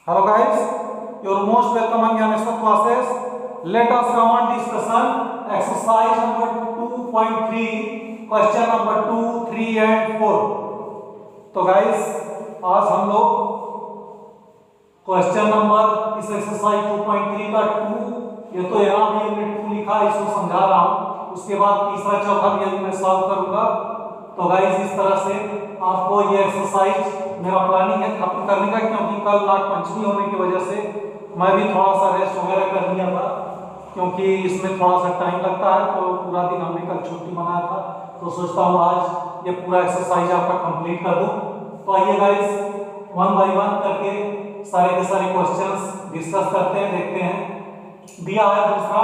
Hello guys, you're most welcome on Gyaneswar classes. Let us come on discussion exercise number 2.3 question number 2, 3 and 4. तो guys आज हम लोग question number इस exercise 2.3 का 2 ये तो यहाँ भी हमने 2 लिखा है, इसको समझा रहा हूँ। उसके बाद तीसरा चौथा भी अभी मैं सॉल्व करूंगा। तो गाइस इस तरह से आपको ये एक्सरसाइज मेरा प्लानिंग है खत्म करने का, क्योंकि कल नागपंचमी होने की वजह से मैं भी थोड़ा सा रेस्ट वगैरह कर लिया था, क्योंकि इसमें थोड़ा सा टाइम लगता है। तो पूरा दिन हमने कल छुट्टी मनाया था, तो सोचता हूँ आज ये पूरा एक्सरसाइज आपका कंप्लीट कर दूँ। तो आइए गाइस वन बाय वन करके सारे के सारे क्वेश्चंस डिस्कस करते हैं, देखते हैं। दिया है दूसरा,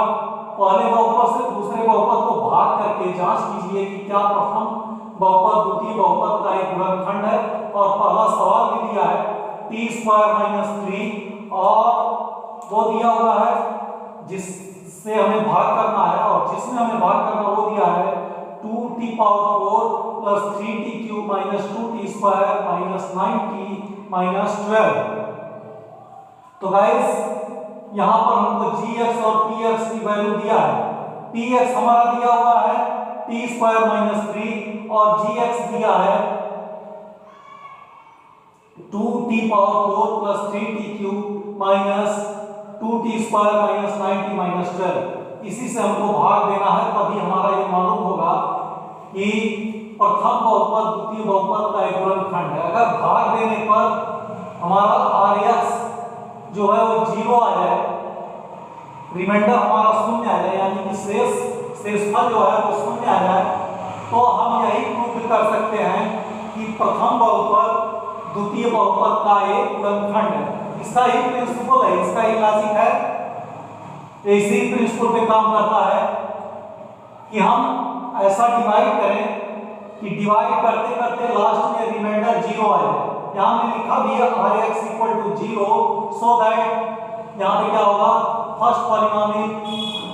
पहले बहुपद से दूसरे बहुपद को भाग करके जांच कीजिए कि क्या प्रथम बहुपद द्वितीय बहुपद का एक गुणनखंड है। और पहला सवाल भी दिया है t² - 3 और वो दिया हुआ है जिससे हमें भाग करना है, और जिसमें हमें भाग करना वो दिया है 2t⁴ + 3t³ - 2t² - 9t - 12। तो गाइस यहां पर हमको gx और px की वैल्यू दिया है। px हमारा दिया हुआ है t² - 3 और gx दिया है 2t⁴ + 3t³ - 2t² - 9t - 12। इसी से हमको भाग देना है, तभी हमारा ये मालूम होगा कि प्रथम बहुपद द्वितीय बहुपद का एक गुणनखंड है। अगर भाग देने पर हमारा rx जो है वो 0 आ जाए, रिमाइंडर हमारा शून्य आ जाए, यानी कि शेषफल जो है वो शून्य आ जाए, तो हम यही प्रूव कर सकते हैं कि प्रथम बहुपद द्वितीय बहुपद का एक गुणनखंड है। इसका ही प्रिंसिपल है, इसका ही लॉजिक है, इसी प्रिंसिपल पे काम करता है कि हम ऐसा डिवाइड करें कि डिवाइड करते करते लास्ट में रिमाइंडर 0 आ जाए। यहाँ में लिखा भी है rx = 0, सो दैट यहाँ पे क्या होगा, first polynomial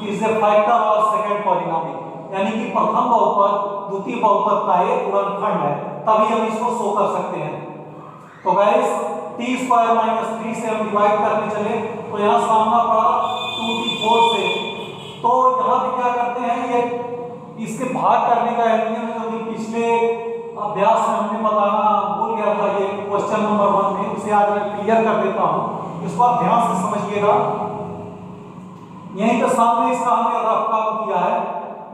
is a factor of second polynomial, यानी कि प्रथम बहुपद द्वितीय बहुपद का एक गुणनखंड है, तभी हम इसको शो कर सकते हैं। तो गाइस t² - 3 से हम डिवाइड करने चले तो यहाँ सामना पड़ा 2t4 से, तो यहाँ पे क्या करते हैं, ये इसके भाग करने का नियम है जो कि पिछले अभ्यास में हमने बताना भूल गया था, ये क्वेश्चन नंबर 1 में, उसे आज मैं क्लियर कर देता हूँ, इसको आप ध्यान से समझिएगा। यहीं पे सामने इसका हमने रफ काम किया है।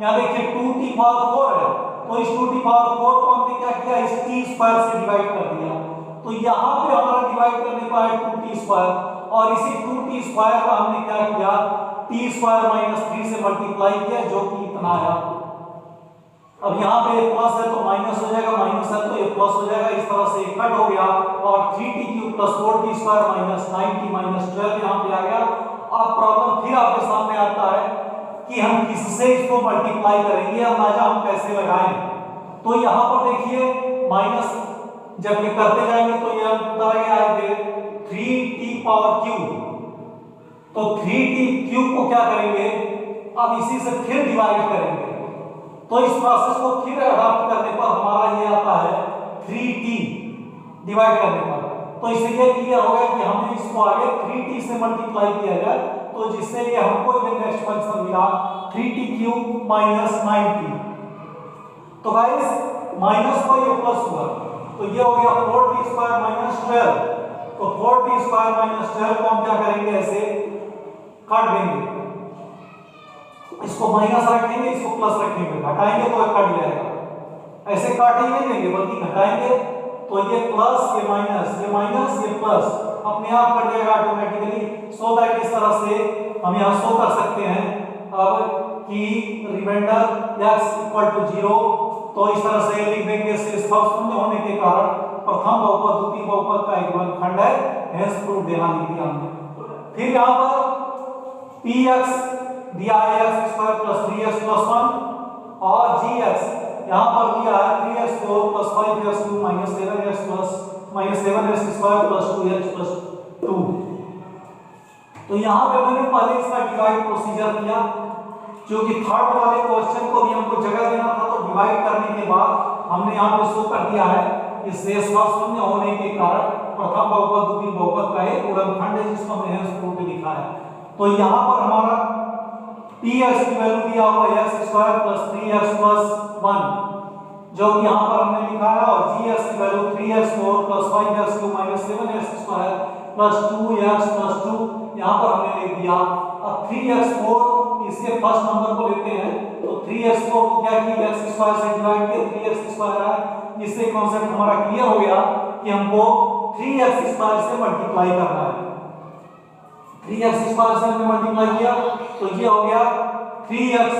यहाँ देखिए 2t⁴ है, तो इस 2t⁴ को हमने क्या किया, इस t² से डिवाइड कर दिया। तो यहाँ पे हमारा डिवाइड करने का है 2t², और इसी 2t² का हमने क्या किया, t² - 3 से मल्टीप्लाई किया, जो कि इतना आया। अब यहाँ पे प्लस है तो माइनस हो जाएगा, माइनस है तो ये प्लस हो जाएगा, इस तरह से कट हो गया, और 3t³ + 4t² - 9t - 12 यहाँ पे आ गया। अब प्रॉब्लम फिर आपके सामने आता है कि हम किससे इसको मल्टीप्लाई करेंगे, अंदाजा हम कैसे लगाएं। तो यहाँ पर देखिए माइनस जब ये करते जाएंगे तो ये अंतर आएंगे 3t⁴, तो 3t³ को क्या करेंगे, अब इसी से फिर डिवाइड करेंगे। तो इस प्रोसेस को फिर अडॉप्ट करने पर हमारा ये आता है 3t डिवाइड करने पर। तो इससे ये क्लियर हो गया कि हमें इसको आगे 3t से मल्टीप्लाई किया जाए, तो जिससे ये हमको ये नेक्स्ट फंक्शन मिला 3t³ - 9t। तो गाइस माइनस को ये प्लस हुआ, तो ये हो गया 4t² - 12। तो 4t² - 12 को हम क्या करेंगे, ऐसे काट देंगे, इसको माइनस रखेंगे, इसको प्लस रखेंगे, घटाएंगे तो कट जाएगा। ऐसे काट ही नहीं देंगे बल्कि घटाएंगे, तो ये प्लस ये माइनस ये प्लस अपने आप कट जाएगा ऑटोमेटिकली। सो दैट इस तरह से हम यहाँ शो कर सकते हैं अब कि रिमाइंडर x = 0, तो इस तरह से लिख देंगे, शेषफल शून्य होने के कारण प्रथम बहुपद द्वितीय बहुपद का एक गुणनखंड है, हेंस प्रूफ देना लिख दिया हमने। फिर यहाँ पर px दिया है x² + 3x + 1, और gx यहाँ पर दिया है 3x² + 5x² - 7x² + 2x + 2। तो यहाँ पे मैंने पहले इसका डिवाइड प्रोसीजर किया, क्योंकि थर्ड वाले क्वेश्चन को भी हमको जगह देना था, तो डिवाइड करने के बाद हमने यहाँ पे शो कर दिया है कि शेषफल शून्य होने के कारण प्रथम बहुपद द्वितीय बहुपद का एक गुणनखंड है जिसको हमने हेंस प्रूफ लिखा है। तो यहाँ पर हमारा px की वैल्यू दिया हुआ है x square plus 3x plus 1 जो कि यहाँ पर हमने लिखा है, और gx की value 3x4 plus 5x cube minus 7x square plus 2x plus 2 यहाँ पर हमने लिख दिया। अब 3x4 इसके फर्स्ट नंबर को लेते हैं, तो 3x4 को क्या किया x स्क्वायर से डिवाइड किया, 3x स्क्वायर है। इससे कॉन्सेप्ट हमारा क्लियर हो गया कि हमको 3x स्क्वायर से मल्टीप्लाई करना है। 3x स्क्वायर से हमने मल्टीप्लाई किया तो ये हो गया 3x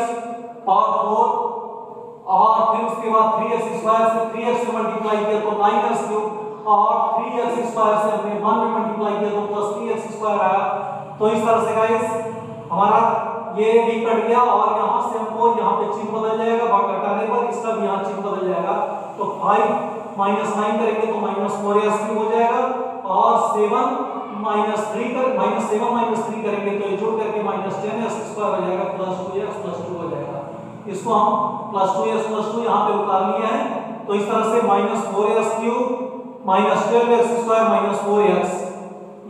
पावर 4, और फिर उसके बाद 3x स्क्वायर से 3x से मल्टीप्लाई किया तो 9x क्यूब, और 3x स्क्वायर से हमने 1 में मल्टीप्लाई किया तो प्लस 3x स्क्वायर आया। तो इस तरह से गाइस हमारा ये भी कट गया, और यहाँ से हमको यहाँ पे चिन्ह बदल जाएगा, भाग घटाने पर इसका भी यहाँ चिन्ह बदल जाएगा। तो 5 माइनस 9 करेंगे तो माइनस 4x क्यूब हो जाएगा, और 7 माइनस 3 करेंगे तो ये जोड़ करके माइनस 10x स्क्वायर हो जाएगा, प्लस 2x प्लस 2 हो जाएगा। इसको हम प्लस 2x प्लस 2 यहाँ पे उतार लिया है। तो इस तरह से minus 4x cube minus 12x square minus 4x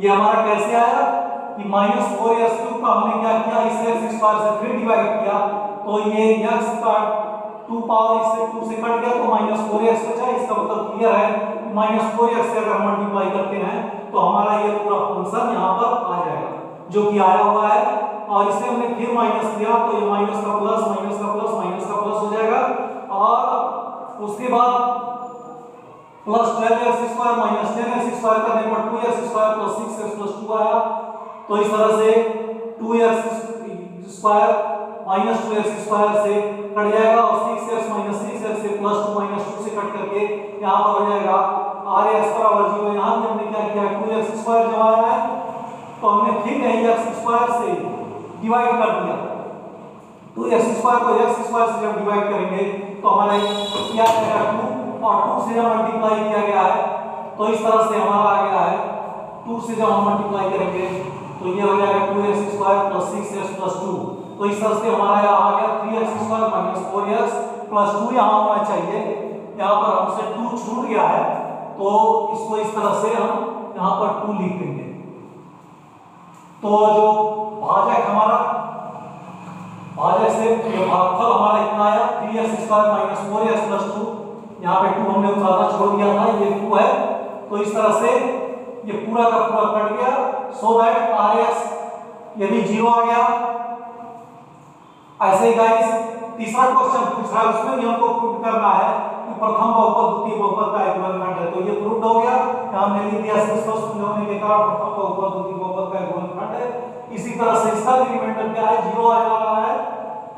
ये हमारा कैसे आया कि माइनस 4x क्यूब का हमने क्या किया, इस x स्क्वायर से फिर डिवाइड किया, तो ये x का 2 पावर इससे 2 से कट गया तो माइनस 4x बचा। इसका मतलब क्लियर है माइनस 4x से अगर मल्टीप्लाई करते हैं तो हमारा ये पूरा फंक्शन यहाँ पर आ जाएगा जो कि आया हुआ है, और इसे हमने फिर माइनस किया तो ये माइनस का प्लस माइनस का प्लस माइनस का प्लस हो जाएगा, और उसके बाद plus 12x square minus 10x square करने पर 2x square plus 6x plus 2 आया। तो इस तरह से 2x square minus 2x square से कट जाएगा, और 6x माइनस 6x से प्लस 2 माइनस 2 से कट करके यहाँ पर हो जाएगा rx बराबर 0। यहाँ भी हमने क्या किया, 2x स्क्वायर जब आया है तो हमने फिर कहीं x स्क्वायर से डिवाइड कर दिया। 2x स्क्वायर को x स्क्वायर से जब डिवाइड करेंगे तो हमारा क्या आएगा 2, और 2 से जब मल्टीप्लाई किया गया है तो इस तरह से हमारा आ गया है 2 से जब हम मल्टीप्लाई करेंगे तो ये हो जाएगा 2x square plus 6x plus 2। तो इस तरह से हमारा यहाँ आ गया 3x square minus 4x plus 2 यहाँ होना चाहिए, यहाँ पर हमसे 2 छूट गया है तो इसको इस तरह से हम यहाँ पर 2 लिख देंगे। तो जो भाजक हमारा भाजक से भागफल हमारा इतना आया 3x square minus 4x plus 2, यहाँ पे 2 हमने उतारना छोड़ दिया था, ये 2 है। तो इस तरह से ये पूरा का पूरा कट गया, सो दैट rx यदि 0 आ गया। ऐसे ही गाइस तीसरा क्वेश्चन पूछ रहा है, उसमें भी हमको प्रूव करना है कि प्रथम बहुपद द्वितीय बहुपद का एक गुणनखंड है। तो ये प्रूव हो गया, हमने लिख दिया स्पष्ट होने के कारण प्रथम बहुपद द्वितीय बहुपद का एक गुणनखंड है। इसी तरह से इसका भी रिमाइंडर क्या है, 0 आने वाला है,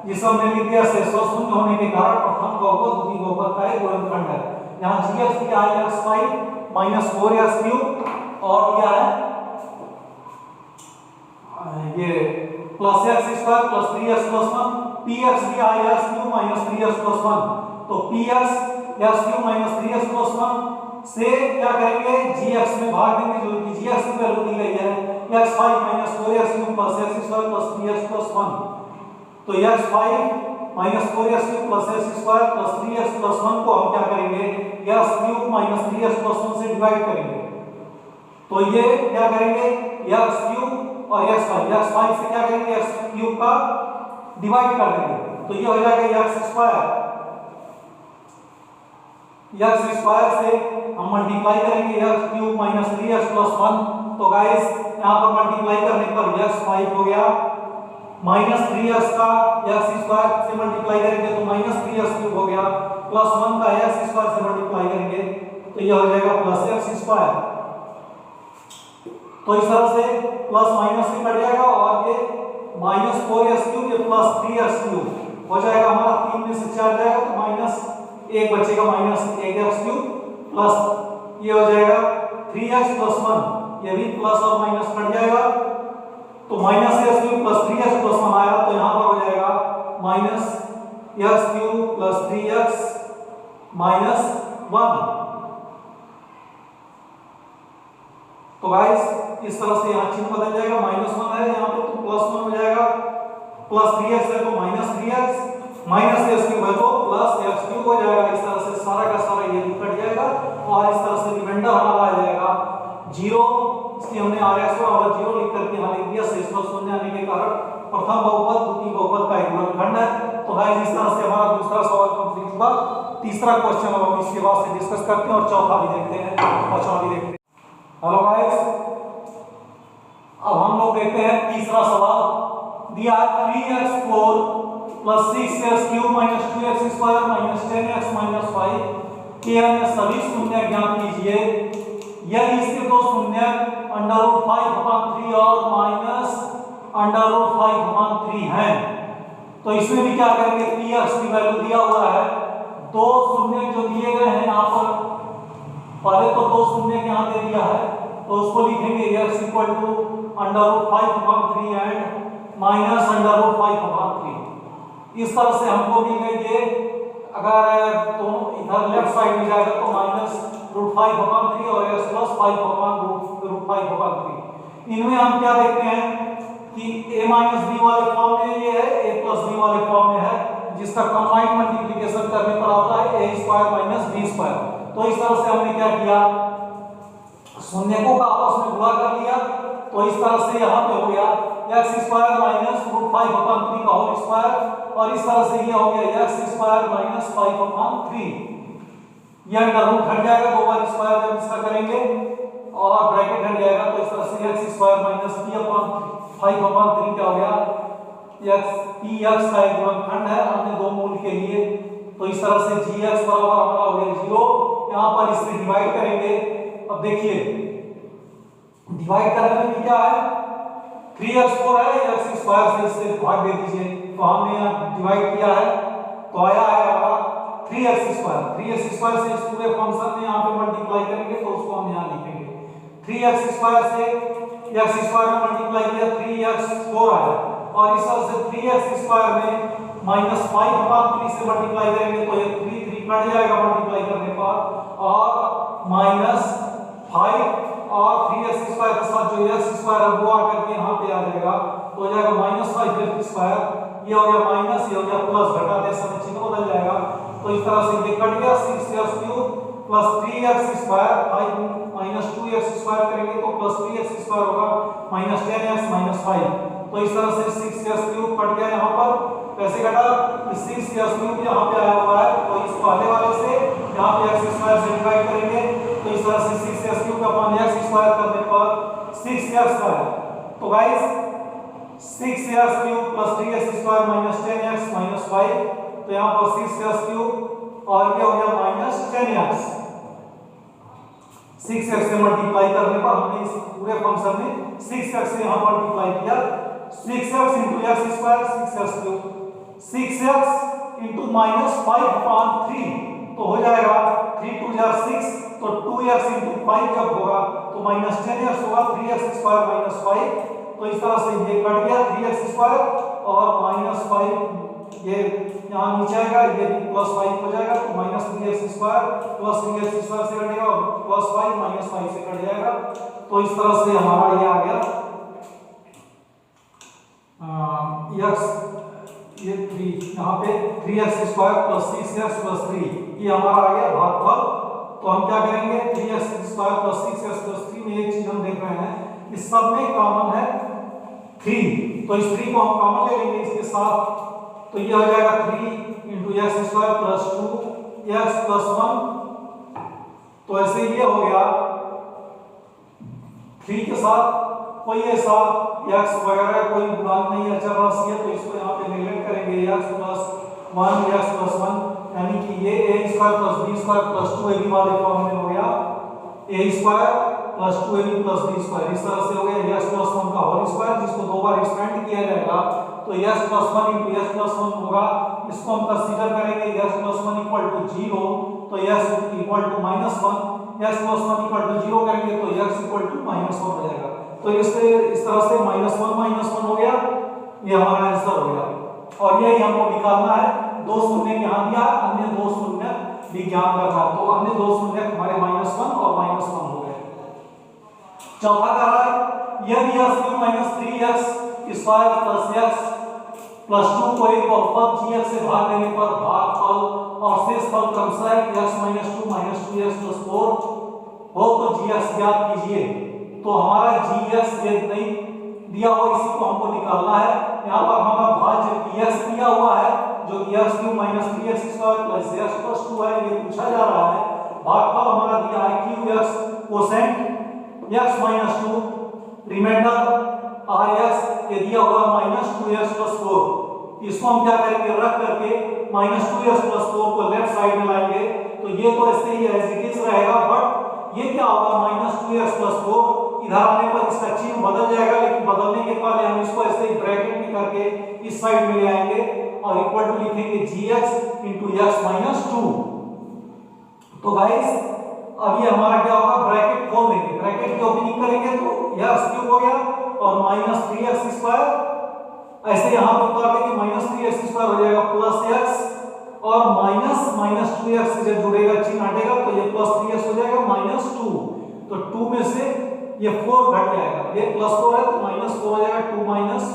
जिसे हमने लिख दिया शून्य होने के कारण प्रथम बहुपद द्वितीय बहुपद का एक गुणनखंड है। यहाँ gx दिया है x5 माइनस 4x क्यूब, और क्या है ये plus x square plus 3x plus 1, px दिया है x cube minus 3x plus 1। तो px x cube minus 3x plus 1 से क्या करेंगे, gx में भाग देंगे, जो कि gx की वैल्यू दी गई है x5 minus 4x cube plus x square plus 3x plus 1। तो x5 minus 4x cube plus x square plus 3x plus 1 को हम क्या करेंगे, x cube minus 3x plus 1 से डिवाइड करेंगे। तो ये क्या करेंगे, x क्यूब और x5 से क्या करेंगे, x क्यूब का डिवाइड कर देंगे, तो ये हो जाएगा x स्क्वायर से हम मल्टीप्लाई करेंगे x cube minus 3x plus 1। तो गाइस यहाँ पर मल्टीप्लाई करने पर x5 हो गया, माइनस 3x का x स्क्वायर से मल्टीप्लाई करेंगे तो माइनस 3x क्यूब हो गया, प्लस 1 का x स्क्वायर से मल्टीप्लाई करेंगे तो ये हो जाएगा प्लस x स्क्वायर। तो इस तरह से प्लस माइनस से कट जाएगा, और ये माइनस 4x क्यूब ये प्लस 3x क्यूब हो जाएगा हमारा, 3 में से 4 जाएगा तो माइनस 1 बचेगा, माइनस 1x क्यूब प्लस ये हो जाएगा 3x प्लस 1, ये भी प्लस और माइनस कट जाएगा तो minus x cube plus 3x plus 1 आया, तो यहाँ पर हो जाएगा minus x cube plus 3x minus 1। तो गाइस इस तरह से यहाँ चिन्ह बदल जाएगा, -1 है यहाँ पे तो +1 हो जाएगा, प्लस 3x है तो -3x, माइनस x क्यूब है तो प्लस x क्यूब हो जाएगा। इस तरह से सारा का सारा ये कट जाएगा, और इस तरह से रिमाइंडर हमारा आ जाएगा प्रथम बहुपद द्वितीय बहुपद का एक गुणनखंड है। तो गाइस इस तरह से हमारा दूसरा सवाल कंप्लीट हुआ। तीसरा क्वेश्चन हम इसके बाद से डिस्कस करते हैं और चौथा भी देखते हैं, पांचवा भी देखते हैं। हेलो गाइस, अब हम लोग देखते हैं तीसरा सवाल। दिया 3x4 + 6x³ - 2x² - 10x - 5 के अन्य सभी शून्य ज्ञात कीजिए। यदि इसके दो शून्य √5/3 और -√5/3 हैं, तो इसमें भी क्या करेंगे, px की वैल्यू दिया हुआ है, दो शून्य जो दिए गए हैं यहाँ पर, पहले तो दो शून्य के यहाँ दे दिया है तो उसको लिखेंगे x = √5/3 एंड -√5/3। इस तरह से हमको मिल गई ये, अगर तो इधर लेफ्ट साइड में जाएगा तो -√5/3 और x + 5/√5/3। इनमें हम क्या देखते हैं कि a - b वाले फॉर्म में ये है, a + b वाले फॉर्म में है, जिसका कंबाइंड मल्टीप्लिकेशन करने पर आता है a² - b²। तो इस तरह से हमने क्या किया, शून्यकों का आपस में गुणा कर लिया। तो इस तरह से यहाँ पे हो गया x² - √5/3 का होल स्क्वायर, और इस तरह से ये हो गया x² - 5/3। ये अंडर रूट हट जाएगा, दो बार स्क्वायर जब इसका करेंगे और ब्रैकेट हट जाएगा, तो इस तरह से x² - p/5/3 क्या हो गया, px का एक गुणनखंड है अन्य दो मूल के लिए। तो इस तरह से gx बराबर हमारा हो गया 0। यहाँ पर इससे डिवाइड करेंगे। अब देखिए डिवाइड करने में क्या है, 3x4 है, x² से इससे भाग दे दीजिए। तो हमने यहाँ डिवाइड किया है तो आया है हमारा 3x²। 3x² से इस पूरे फंक्शन में यहाँ पे मल्टीप्लाई करेंगे तो उसको हम यहाँ लिखेंगे 3x² से x² में मल्टीप्लाई किया 3x4 आया, और इस तरह से 3x² में -5/3 से मल्टीप्लाई करेंगे तो ये 3 कट जाएगा मल्टीप्लाई करने पर, और -5 और 3x² के साथ जो x² है वो आकर के यहाँ पे आ जाएगा, तो हो जाएगा -5x²। ये हो गया माइनस, ये हो गया प्लस, घटाते समय चिन्ह बदल जाएगा। तो इस तरह से ये कट गया, 6x³ + 3x² 5 - 2x² करेंगे तो +3x² होगा, -10x - 5। तो इस तरह से 6x³ कट गया यहाँ पर, कैसे कटा, 6x³ यहाँ पे आया हुआ है, तो इस पहले वाले से यहाँ पे x² से डिवाइड करेंगे। तो इस तरह से 6x³ x² करने पर 6x²। तो गाइस 6x³ + 3x² - 10x - 5, तो यहाँ पर 6x³ और क्या हो गया -10x। 6x से मल्टीप्लाई करने पर हमने इस पूरे फंक्शन में 6x से यहाँ मल्टीप्लाई किया, 6x × x², 6x 6x -5/3, तो हो जाएगा 3 × 2 = 6, तो 2x × 5 जब होगा तो -10x होगा, 3x² - 5। तो इस तरह से ये कट गया 3x² और -5, ये यहाँ नीचे आएगा, ये भी +5 हो जाएगा, तो -3x² + 3x² से कटेगा और +5 - 5 से कट जाएगा। तो इस तरह से हमारा ये आ गया x, ये 3, यहाँ पे 3x² + 6x + 3, ये हमारा आ गया भागफल। तो हम क्या करेंगे, 3x² + 6x + 3 में एक चीज हम देख रहे हैं, इस सब में कॉमन है 3, तो इस 3 को हम कॉमन ले लेंगे इसके साथ, तो ये हो जाएगा 3 × x² + 2x + 1। तो ऐसे ये हो गया 3 के साथ कोई ऐसा x वगैरह कोई गुणांक नहीं है, चरराशि है, तो इसको यहाँ पे नेगलेक्ट करेंगे, x + 1 x + 1, यानी कि ये a² + b² + 2ab वाले फॉर्म में हो गया, a² + 2ab + b²। इस तरह से हो गया x + 1 का होल स्क्वायर, जिसको दो बार एक्सपेंड किया जाएगा तो x + 1 × x + 1 होगा। इसको हम कंसीडर करेंगे x + 1 = 0, तो x = -1, x + 1 = 0 करेंगे तो x = -1 हो जाएगा। तो इस तरह से -1 हो गया, ये हमारा आंसर हो गया। और यही हमको निकालना है, दो शून्य यहाँ दिया, अन्य दो शून्य विज्ञान का था, तो अन्य दो शून्य हमारे -1 और -1 हो गए। चौथा कह रहा है यदि x³ - 3x² + x + 2 को एक बहुपद gx से भाग देने पर भागफल और शेषफल क्रमशः x - 2 - 2x + 4 हो तो gx ज्ञात कीजिए। तो हमारा gx ये नहीं दिया हुआ इसी को हमको निकालना है। यहाँ पर हमारा भाज्य px दिया हुआ है जो कि x³ - 3x² + x + 2 है, ये पूछा जा रहा है। भागफल हमारा दिया है qx, quotient x - 2, remainder rx ये दिया हुआ -2x + 4। इसको हम क्या करेंगे, रख करके -2x + 4 को लेफ्ट साइड में लाएंगे तो ये तो ऐसे ही एज इट इज रहेगा, बट ये क्या होगा -2x + 4 इधर आने पर इसका चिन्ह बदल जाएगा, लेकिन बदलने के पहले हम इसको ऐसे ही ब्रैकेट में करके इस साइड में ले आएंगे और इक्वल टू लिखेंगे gx × x - 2। तो गाइस अब ये हमारा क्या होगा, ब्रैकेट खोल देंगे, ब्रैकेट की ओपनिंग करेंगे तो x³ हो गया और -3x², ऐसे यहाँ पे उतार देंगे -3x² हो जाएगा +x और -2x से जब जुड़ेगा चिन्ह हटेगा तो ये +3x हो जाएगा -2। तो 2 में से ये 4 घट जाएगा, ये +4 है तो -4 हो जाएगा, 2 -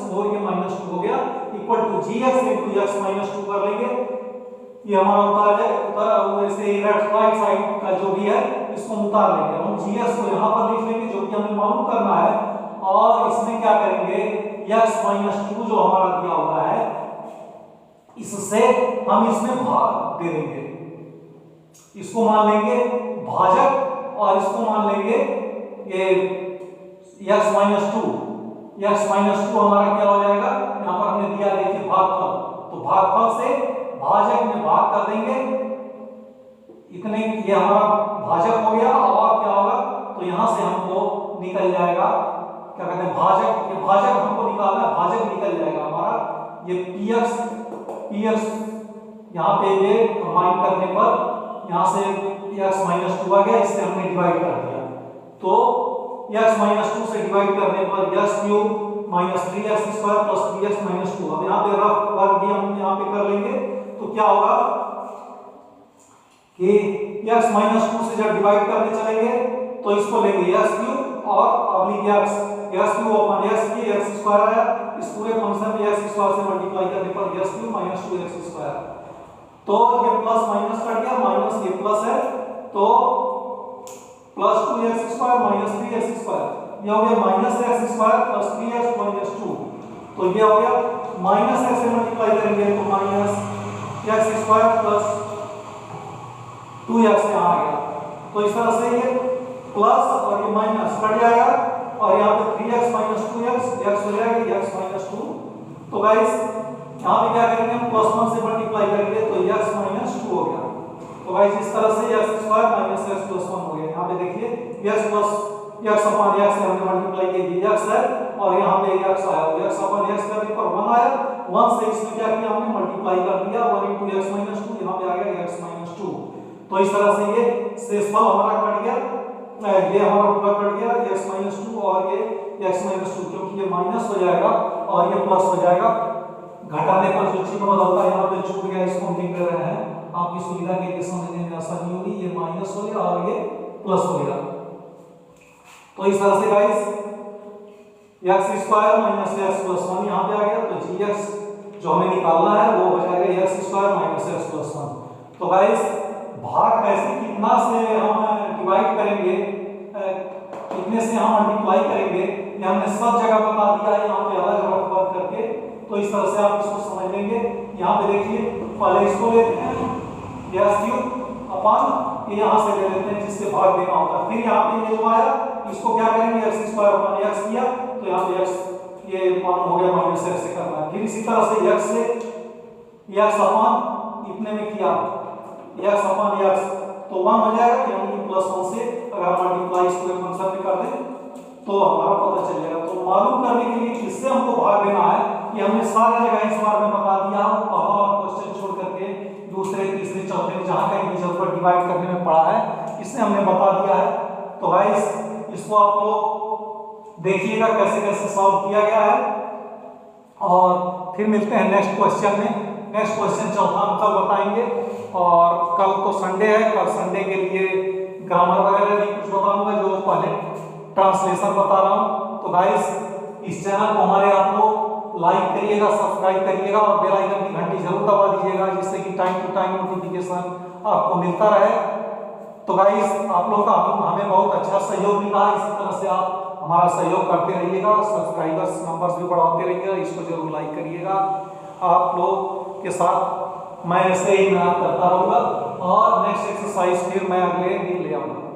4 ये -2 हो गया, इक्वल टू gx × x - 2 कर लेंगे। ये हमारा उतार जाए वैसे राइट साइड का जो भी है इसको उतार लेंगे। हम gx को यहाँ पर लिख लेंगे जो कि हमें मालूम करना है, और इसमें क्या करेंगे x - 2 जो हमारा दिया हुआ है इससे हम इसमें भाग दे देंगे, इसको मान लेंगे भाजक और इसको मान लेंगे ये x - 2 हमारा क्या हो जाएगा, यहाँ पर हमने दिया देखिए भागफल, तो भागफल से भाजक में भाग कर देंगे इतने, ये हमारा भाजक हो गया। और क्या होगा तो यहाँ से हमको निकल जाएगा क्या कहते हैं भाजक, ये भाजक हमको निकालना है, भाजक निकल जाएगा हमारा ये px यहाँ पे ये कंबाइन करने पर यहाँ से x - 2 आ गया, इससे हमने डिवाइड कर दिया तो x - 2 से डिवाइड करने पर x³ - 3x² + 3x - 2। अब यहाँ पे रफ वर्क भी हम यहाँ पे कर लेंगे तो क्या होगा कि x - 2 से जब डिवाइड करने चलेंगे तो इसको लेंगे x³ और अगली x³ अपन x की x² है, इस पूरे फंक्शन में x² से मल्टीप्लाई करने पर x³ - 2x², तो ये प्लस माइनस कट गया, माइनस ये प्लस है तो +2x² - 3x², ये हो गया -x² + 3x - 2, तो ये हो गया -x से मल्टीप्लाई करेंगे तो -x² + 2x यहाँ आ गया। तो इस तरह से ये प्लस और ये माइनस कट जाएगा और यहाँ पे 3x - 2x x हो जाएगा x - 2। तो गाइस यहाँ पे क्या करेंगे हम +1 से मल्टीप्लाई करेंगे तो x - 2 हो गया। तो गाइस इस तरह से x² - x + 1 हो गया। यहाँ पे देखिए x अपन x से हमने मल्टीप्लाई किया x है और यहाँ पे x आया, x/x करने पर 1 आया, 1 से इसमें क्या किया हमने मल्टीप्लाई कर दिया, 1 × x - 2 यहाँ पे आ गया x - 2। तो इस तरह से ये शेषफल हमारा कट गया, ये हमारा पूरा कट गया x - 2 और ये x - 2, क्योंकि ये माइनस हो जाएगा और ये प्लस हो जाएगा, घटाने पर जो चिन्ह बदलता है यहाँ पे छूट गया, इसको हम लिख रहे हैं आपकी सुविधा के लिए समझने में आसानी होगी। ये माइनस हो गया और ये प्लस हो गया। तो इस तरह से गाइस x² - x + 1 यहाँ पे आ गया, तो gx जो हमें निकालना है वो हो जाएगा x² - x + 1। तो गाइस भाग कैसे कितना से हम डिवाइड करेंगे, कितने से हम मल्टीप्लाई करेंगे, ये हमने सब जगह बता दिया है यहाँ पे अलग अलग वर्क करके। तो इस तरह से आप इसको समझ लेंगे। यहाँ पे देखिए पहले इसको लेते हैं x³ अपन ये यहाँ से ले लेते हैं जिससे भाग देना होता है, फिर यहाँ पे ये जो आया इसको क्या करेंगे x² x किया तो यहाँ पे x ये मान हो गया -x से करना है, फिर इसी तरह से x से x इतने में किया x/x तो 1 हो जाएगा, यानी कि +1 से अगर हम मल्टीप्लाई इस पूरे फंक्शन में कर दें तो हमारा पता चल जाएगा। तो मालूम करने के लिए किससे हमको भाग देना है कि हमने सारी जगह इस बार में बता दिया, पहला क्वेश्चन छोड़ करके दूसरे तीसरे चौथे में जहां कहीं भी पर डिवाइड करने में पड़ा है इससे हमने बता दिया है। तो गाइस इसको आप लोग देखिएगा कैसे कैसे सॉल्व किया गया है और फिर मिलते हैं नेक्स्ट क्वेश्चन में। नेक्स्ट क्वेश्चन चौथा हम कल बताएंगे और कल तो संडे है, कल संडे के लिए ग्रामर वगैरह भी कुछ बताऊंगा जो पहले ट्रांसलेशन बता रहा हूं। तो गाइस इस चैनल को हमारे आप लोग लाइक करिएगा, सब्सक्राइब करिएगा और बेल आइकन की घंटी जरूर दबा दीजिएगा जिससे कि टाइम टू टाइम नोटिफिकेशन आपको मिलता रहे। तो गाइस आप लोग का हमें बहुत अच्छा सहयोग मिला है, इसी तरह से आप हमारा सहयोग करते रहिएगा, सब्सक्राइबर्स नंबर्स भी बढ़ाते रहिएगा, इसको जरूर लाइक करिएगा। आप लोग के साथ मैं ऐसे ही मेहनत करता रहूँगा और नेक्स्ट एक्सरसाइज फिर मैं अगले दिन ले आऊँगा।